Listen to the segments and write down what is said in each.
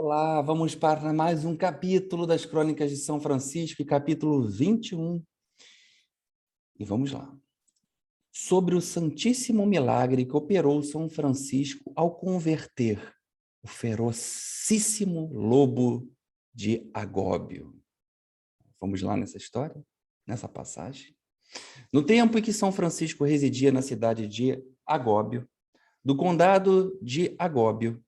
Olá, vamos para mais um capítulo das Crônicas de São Francisco, capítulo 21. E vamos lá. Sobre o santíssimo milagre que operou São Francisco ao converter o ferocíssimo lobo de Agóbio. Vamos lá nessa história, nessa passagem. No tempo em que São Francisco residia na cidade de Agóbio, do condado de Agóbio,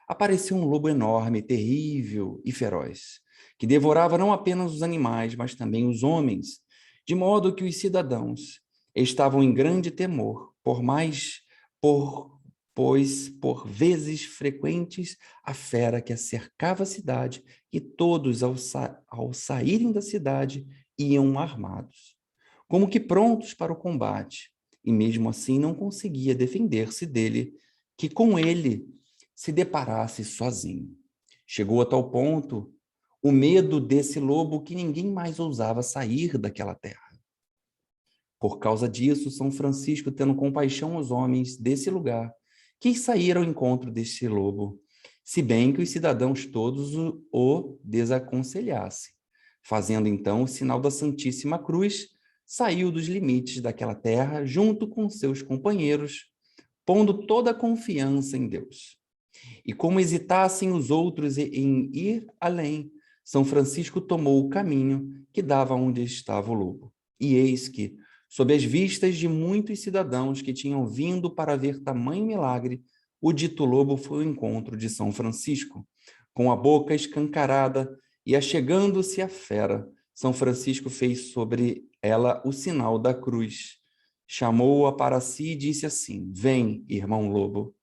apareceu um lobo enorme, terrível e feroz, que devorava não apenas os animais, mas também os homens, de modo que os cidadãos estavam em grande temor, pois por vezes frequentes a fera que cercava a cidade, e todos ao saírem da cidade iam armados, como que prontos para o combate, e mesmo assim não conseguia defender-se dele, que com ele se deparasse sozinho. Chegou a tal ponto o medo desse lobo que ninguém mais ousava sair daquela terra. Por causa disso, São Francisco, tendo compaixão aos homens desse lugar, quis sair ao encontro deste lobo, se bem que os cidadãos todos o desaconselhassem. Fazendo então o sinal da Santíssima Cruz, saiu dos limites daquela terra junto com seus companheiros, pondo toda a confiança em Deus. E como hesitassem os outros em ir além, São Francisco tomou o caminho que dava onde estava o lobo. E eis que, sob as vistas de muitos cidadãos que tinham vindo para ver tamanho milagre, o dito lobo foi ao encontro de São Francisco, com a boca escancarada, e achegando-se à fera, São Francisco fez sobre ela o sinal da cruz. Chamou-a para si e disse assim: Vem, irmão lobo.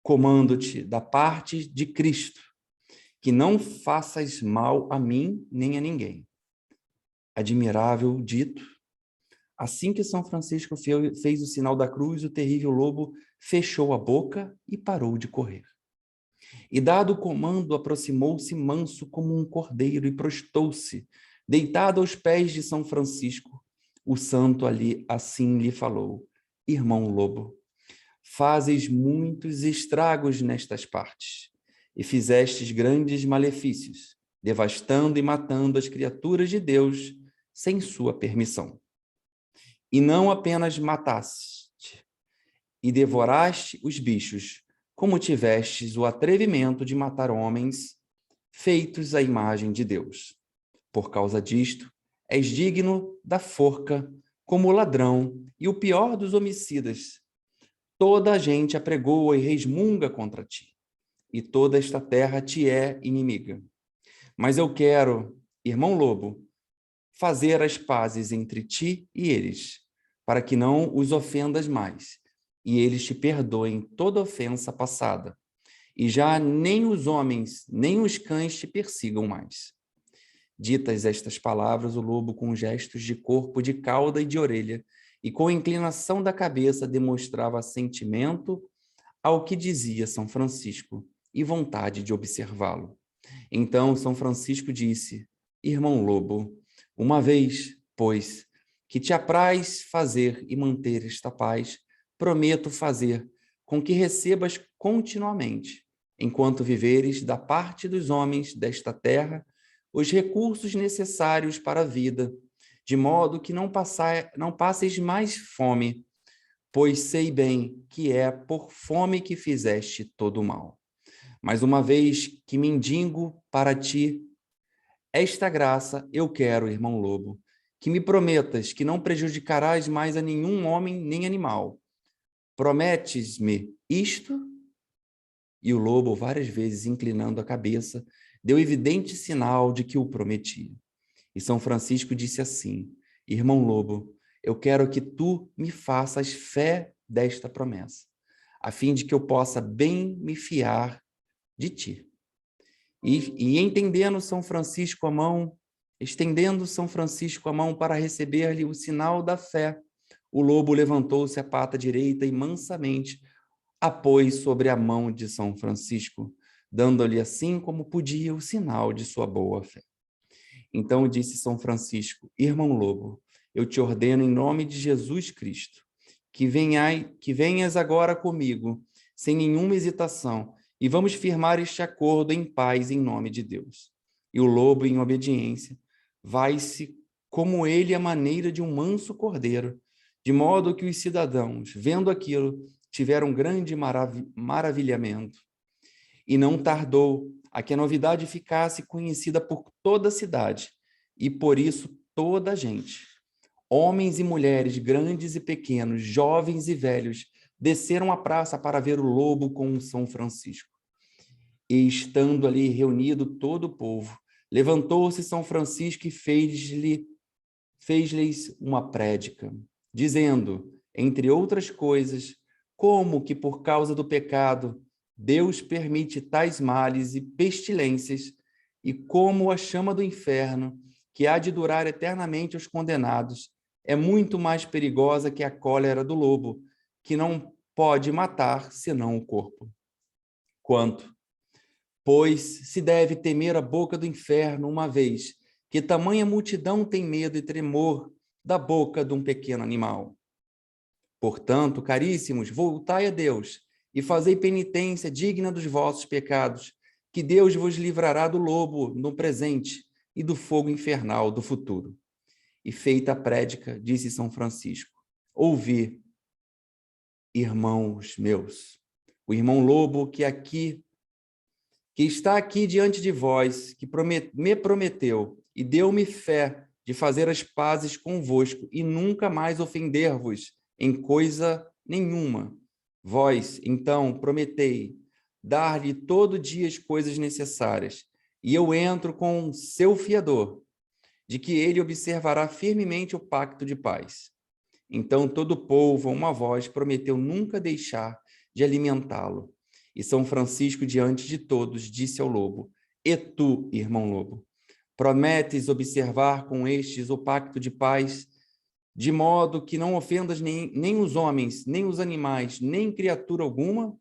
Comando-te da parte de Cristo, que não faças mal a mim nem a ninguém. Admirável dito. Assim que São Francisco fez o sinal da cruz, o terrível lobo fechou a boca e parou de correr. E dado o comando, aproximou-se manso como um cordeiro e prostou-se, deitado aos pés de São Francisco. O santo ali assim lhe falou: Irmão lobo, fazes muitos estragos nestas partes, e fizestes grandes malefícios, devastando e matando as criaturas de Deus sem sua permissão. E não apenas mataste e devoraste os bichos, como tivestes o atrevimento de matar homens feitos à imagem de Deus. Por causa disto, és digno da forca como ladrão e o pior dos homicidas. Toda a gente apregoa e resmunga contra ti, e toda esta terra te é inimiga. Mas eu quero, irmão lobo, fazer as pazes entre ti e eles, para que não os ofendas mais, e eles te perdoem toda ofensa passada, e já nem os homens, nem os cães te persigam mais. Ditas estas palavras, o lobo, com gestos de corpo, de cauda e de orelha, e com inclinação da cabeça, demonstrava sentimento ao que dizia São Francisco e vontade de observá-lo. Então São Francisco disse: Irmão lobo, uma vez, pois, que te apraz fazer e manter esta paz, prometo fazer com que recebas continuamente, enquanto viveres da parte dos homens desta terra, os recursos necessários para a vida, de modo que não passeis mais fome, pois sei bem que é por fome que fizeste todo o mal. Mas uma vez que mendigo para ti esta graça, eu quero, irmão lobo, que me prometas que não prejudicarás mais a nenhum homem nem animal. Prometes-me isto? E o lobo, várias vezes inclinando a cabeça, deu evidente sinal de que o prometia. E São Francisco disse assim: Irmão lobo, eu quero que tu me faças fé desta promessa, a fim de que eu possa bem me fiar de ti. E entendendo São Francisco a mão, estendendo São Francisco a mão para receber-lhe o sinal da fé, o lobo levantou-se a pata direita e mansamente a pôs sobre a mão de São Francisco, dando-lhe assim como podia o sinal de sua boa fé. Então disse São Francisco: Irmão lobo, eu te ordeno em nome de Jesus Cristo, que venhas agora comigo, sem nenhuma hesitação, e vamos firmar este acordo em paz em nome de Deus. E o lobo, em obediência, vai-se como ele à maneira de um manso cordeiro, de modo que os cidadãos, vendo aquilo, tiveram grande maravilhamento. E não tardou a que a novidade ficasse conhecida por toda a cidade, e por isso toda a gente, homens e mulheres, grandes e pequenos, jovens e velhos, desceram à praça para ver o lobo com São Francisco. E estando ali reunido todo o povo, levantou-se São Francisco e fez-lhes uma prédica, dizendo, entre outras coisas, como que por causa do pecado Deus permite tais males e pestilências, e como a chama do inferno, que há de durar eternamente aos condenados, é muito mais perigosa que a cólera do lobo, que não pode matar senão o corpo. Quanto, pois, se deve temer a boca do inferno, uma vez que tamanha multidão tem medo e tremor da boca de um pequeno animal. Portanto, caríssimos, voltai a Deus e fazei penitência digna dos vossos pecados, que Deus vos livrará do lobo no presente e do fogo infernal do futuro. E feita a prédica, disse São Francisco, ouvi, irmãos meus, o irmão lobo que está aqui diante de vós, que me prometeu e deu-me fé de fazer as pazes convosco e nunca mais ofender-vos em coisa nenhuma. Vós, então, prometei dar-lhe todo dia as coisas necessárias, e eu entro com seu fiador, de que ele observará firmemente o pacto de paz. Então todo o povo, a uma voz, prometeu nunca deixar de alimentá-lo. E São Francisco, diante de todos, disse ao lobo, e tu, irmão lobo, prometes observar com estes o pacto de paz, de modo que não ofendas nem os homens, nem os animais, nem criatura alguma?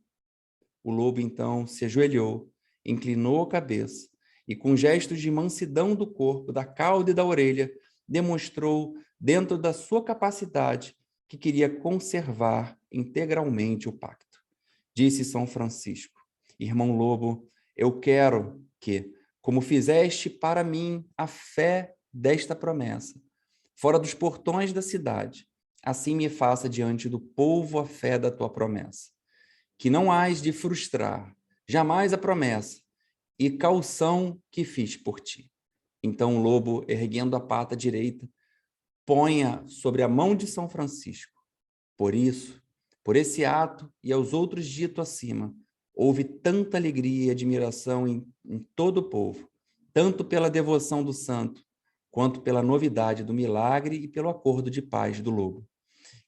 O lobo, então, se ajoelhou, inclinou a cabeça e, com gestos de mansidão do corpo, da cauda e da orelha, demonstrou, dentro da sua capacidade, que queria conservar integralmente o pacto. Disse São Francisco, irmão lobo, eu quero que, como fizeste para mim a fé desta promessa, fora dos portões da cidade, assim me faça diante do povo a fé da tua promessa, que não hás de frustrar jamais a promessa e caução que fiz por ti. Então o lobo, erguendo a pata direita, ponha sobre a mão de São Francisco. Por isso, por esse ato e aos outros dito acima, houve tanta alegria e admiração em todo o povo, tanto pela devoção do santo, quanto pela novidade do milagre e pelo acordo de paz do lobo,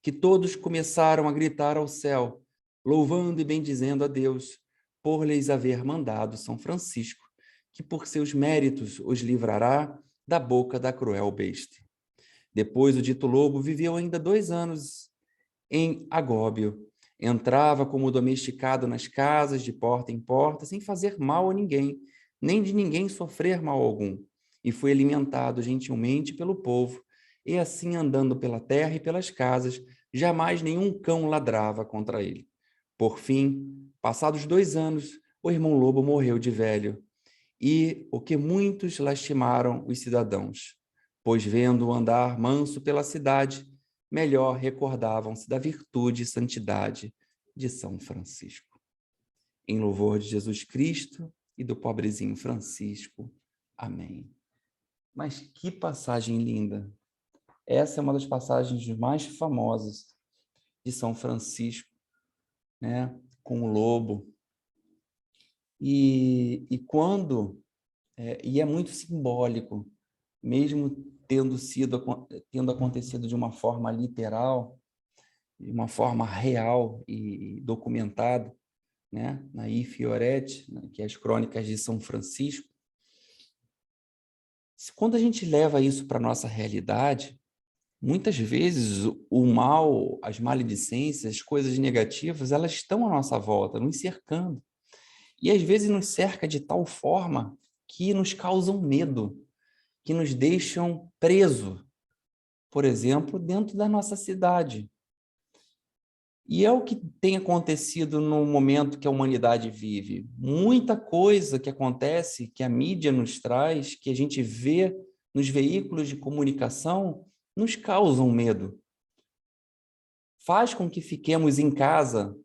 que todos começaram a gritar ao céu, louvando e bendizendo a Deus, por lhes haver mandado São Francisco, que por seus méritos os livrará da boca da cruel besta. Depois o dito lobo viveu ainda 2 anos em Agóbio. Entrava como domesticado nas casas, de porta em porta, sem fazer mal a ninguém, nem de ninguém sofrer mal algum. E foi alimentado gentilmente pelo povo, e assim andando pela terra e pelas casas, jamais nenhum cão ladrava contra ele. Por fim, passados 2 anos, o irmão lobo morreu de velho, e o que muitos lastimaram os cidadãos, pois vendo-o andar manso pela cidade, melhor recordavam-se da virtude e santidade de São Francisco. Em louvor de Jesus Cristo e do pobrezinho Francisco. Amém. Mas que passagem linda! Essa é uma das passagens mais famosas de São Francisco, né? Com o lobo. E é muito simbólico, mesmo tendo acontecido de uma forma literal, de uma forma real e documentada, né? Na I Fioretti, né? Que é as Crônicas de São Francisco. Quando a gente leva isso para a nossa realidade, muitas vezes o mal, as maledicências, as coisas negativas, elas estão à nossa volta, nos cercando. E às vezes nos cerca de tal forma que nos causam medo, que nos deixam presos, por exemplo, dentro da nossa cidade. E é o que tem acontecido no momento que a humanidade vive. Muita coisa que acontece, que a mídia nos traz, que a gente vê nos veículos de comunicação, nos causam medo. Faz com que fiquemos em casa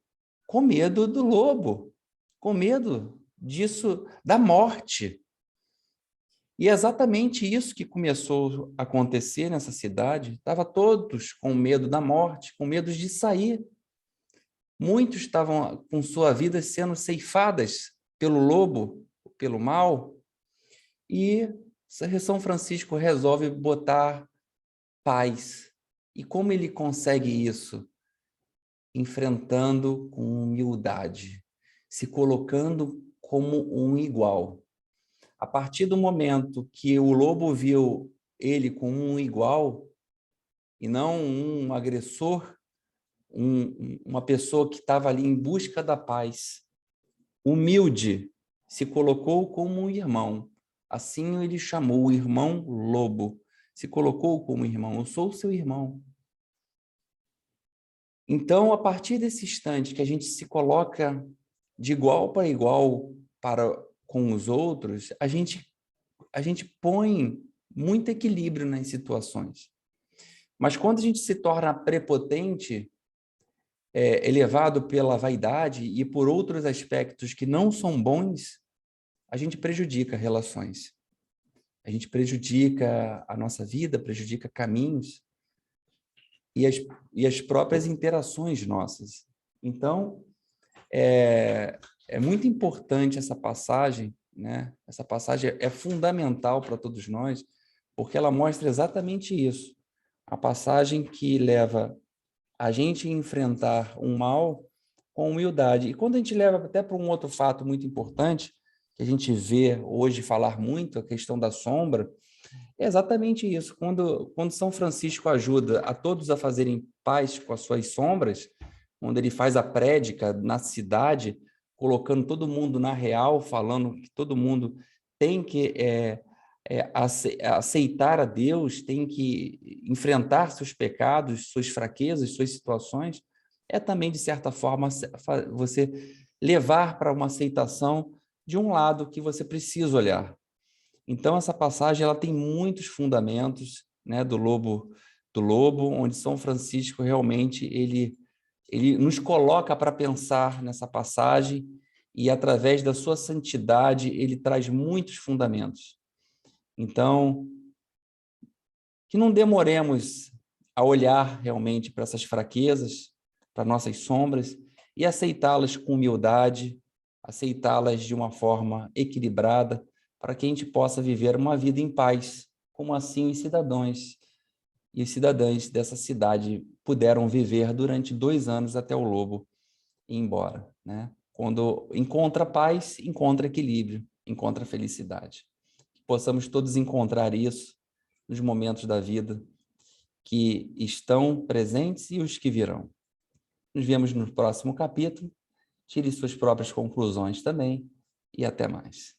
com medo do lobo, com medo disso, da morte. E é exatamente isso que começou a acontecer nessa cidade. Estava todos com medo da morte, com medo de sair. Muitos estavam com sua vida sendo ceifadas pelo lobo, pelo mal. E São Francisco resolve botar paz. E como ele consegue isso? Enfrentando com humildade, se colocando como um igual. A partir do momento que o lobo viu ele como um igual, e não um agressor, uma pessoa que estava ali em busca da paz, humilde, se colocou como um irmão. Assim ele chamou o irmão lobo, se colocou como irmão. Eu sou o seu irmão. Então, a partir desse instante que a gente se coloca de igual para igual com os outros, a gente põe muito equilíbrio nas situações. Mas quando a gente se torna prepotente, elevado pela vaidade e por outros aspectos que não são bons, a gente prejudica relações. A gente prejudica a nossa vida, prejudica caminhos e as próprias interações nossas. Então, é muito importante essa passagem, né? Essa passagem é fundamental para todos nós, porque ela mostra exatamente isso. A passagem que leva a gente a enfrentar um mal com humildade. E quando a gente leva até para um outro fato muito importante, que a gente vê hoje falar muito, a questão da sombra, é exatamente isso. Quando São Francisco ajuda a todos a fazerem paz com as suas sombras, quando ele faz a prédica na cidade, colocando todo mundo na real, falando que todo mundo tem que aceitar a Deus, tem que enfrentar seus pecados, suas fraquezas, suas situações, é também, de certa forma, você levar para uma aceitação de um lado que você precisa olhar. Então, essa passagem ela tem muitos fundamentos, né, do lobo, onde São Francisco realmente ele nos coloca para pensar nessa passagem e, através da sua santidade, ele traz muitos fundamentos. Então, que não demoremos a olhar realmente para essas fraquezas, para nossas sombras, e aceitá-las com humildade, aceitá-las de uma forma equilibrada, para que a gente possa viver uma vida em paz, como assim os cidadãos e as cidadãs dessa cidade puderam viver durante 2 anos até o lobo ir embora, né? Quando encontra paz, encontra equilíbrio, encontra felicidade. Que possamos todos encontrar isso nos momentos da vida que estão presentes e os que virão. Nos vemos no próximo capítulo. Tire suas próprias conclusões também e até mais.